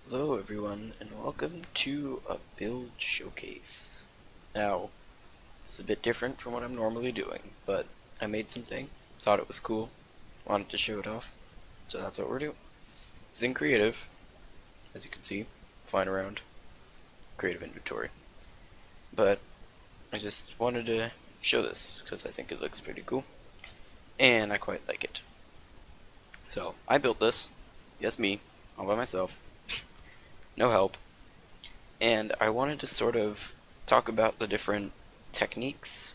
Hello everyone, and welcome to a build showcase. Now, this is a bit different from what I'm normally doing, but I made something, thought it was cool, wanted to show it off, so that's what we're doing. It's in creative, as you can see, flying around, creative inventory. But I just wanted to show this, because I think it looks pretty cool, and I quite like it. So, I built this, yes me, all by myself, no help. And I wanted to sort of talk about the different techniques,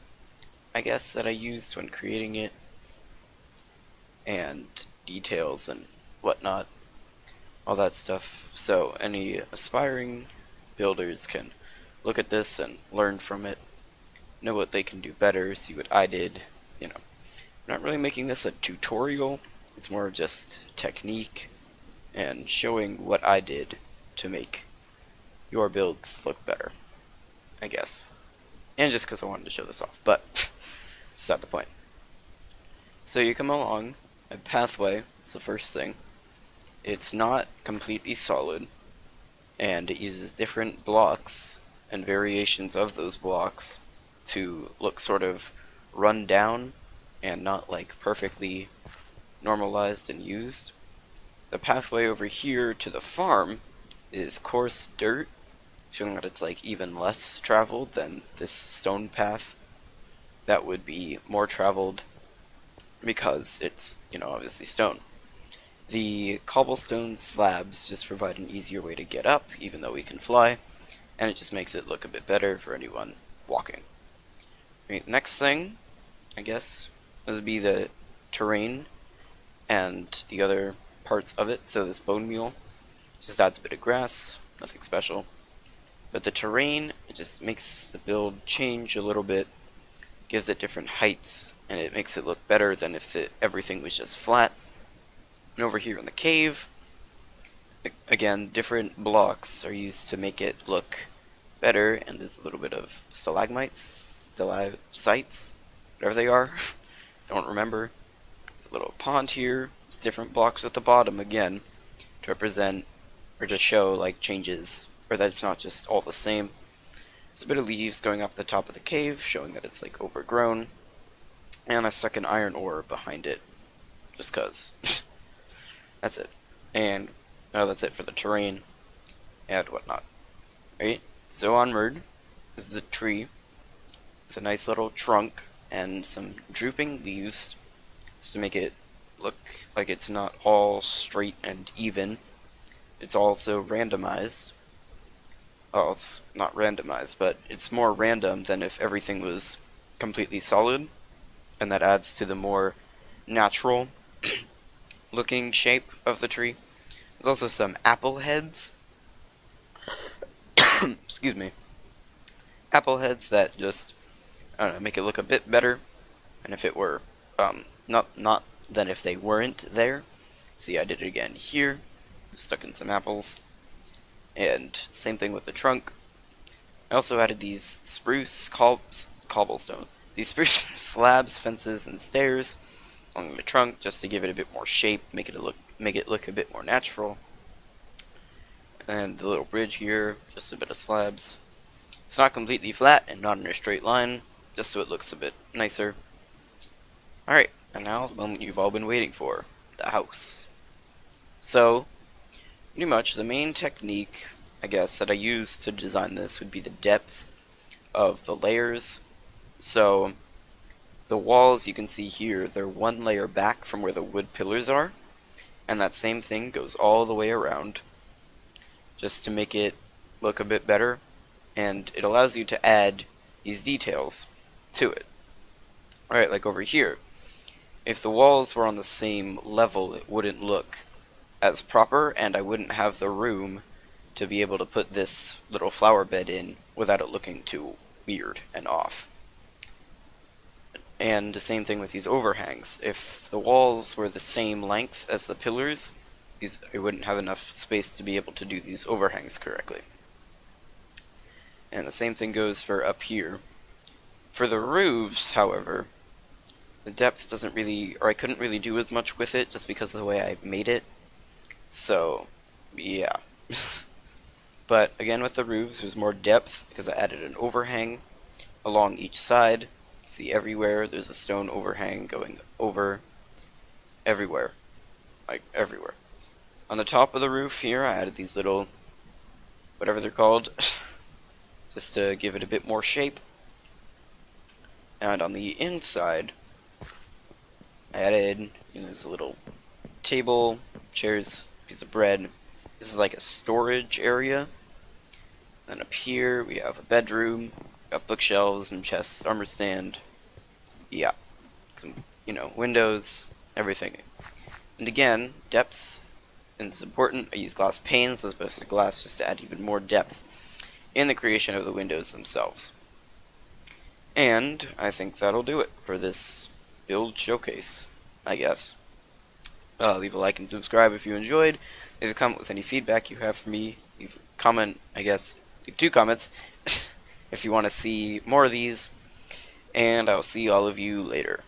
I guess, that I used when creating it, and details and whatnot, all that stuff. So any aspiring builders can look at this and learn from it, know what they can do better, see what I did. I'm not really making this a tutorial, it's more just technique and showing what I did to make your builds look better, I guess. And just because I wanted to show this off, but it's not the point. So you come along, a pathway is the first thing. It's not completely solid, and it uses different blocks and variations of those blocks to look sort of run down and not like perfectly normalized and used. The pathway over here to the farm is coarse dirt, showing that it's like even less traveled than this stone path that would be more traveled because it's, obviously stone. The cobblestone slabs just provide an easier way to get up, even though we can fly, and it just makes it look a bit better for anyone walking. Right, next thing, I guess, would be the terrain and the other parts of it. So this bone meal just adds a bit of grass, nothing special. But the terrain, it just makes the build change a little bit, gives it different heights, and it makes it look better than if everything was just flat. And over here in the cave, again, different blocks are used to make it look better, and there's a little bit of stalagmites, stalactites, whatever they are, don't remember. There's a little pond here, with different blocks at the bottom again, to represent, or to show, like, changes, or that it's not just all the same. There's a bit of leaves going up the top of the cave, showing that it's, like, overgrown, and I stuck an iron ore behind it, just cause. That's it. And, that's it for the terrain, and whatnot. Right? So onward, this is a tree, with a nice little trunk, and some drooping leaves, just to make it look like it's not all straight and even. It's also randomized. Well, it's not randomized, but it's more random than if everything was completely solid, and that adds to the more natural looking shape of the tree. There's also some apple heads. Excuse me. Apple heads that just, I don't know, make it look a bit better, and if it were, not than if they weren't there. See, I did it again here, stuck in some apples. And same thing with the trunk. I also added these spruce cobblestone. These spruce slabs, fences, and stairs along the trunk just to give it a bit more shape, make it look a bit more natural. And the little bridge here, just a bit of slabs. It's not completely flat and not in a straight line, just so it looks a bit nicer. Alright, and now the moment you've all been waiting for, the house. So, pretty much the main technique, I guess, that I used to design this would be the depth of the layers. So the walls you can see here, they're one layer back from where the wood pillars are, and that same thing goes all the way around, just to make it look a bit better, and it allows you to add these details to it. Alright, like over here, if the walls were on the same level, it wouldn't look as proper, and I wouldn't have the room to be able to put this little flower bed in without it looking too weird and off. And the same thing with these overhangs. If the walls were the same length as the pillars, I wouldn't have enough space to be able to do these overhangs correctly. And the same thing goes for up here. For the roofs, however, the depth doesn't really, or I couldn't really do as much with it just because of the way I made it. So, yeah. But again, with the roofs, there's more depth because I added an overhang along each side. You see everywhere there's a stone overhang going over everywhere, like everywhere. On the top of the roof here, I added these little, whatever they're called, just to give it a bit more shape. And on the inside, I added, this little table, chairs, piece of bread. This is like a storage area. Then up here we have a bedroom, got bookshelves and chests, armor stand. Yeah, some, windows, everything. And again, depth is important. I use glass panes as opposed to glass just to add even more depth in the creation of the windows themselves. And I think that'll do it for this build showcase, I guess. Leave a like and subscribe if you enjoyed. Leave a comment with any feedback you have for me. Leave a comment, I guess. Leave 2 comments if you want to see more of these. And I'll see all of you later.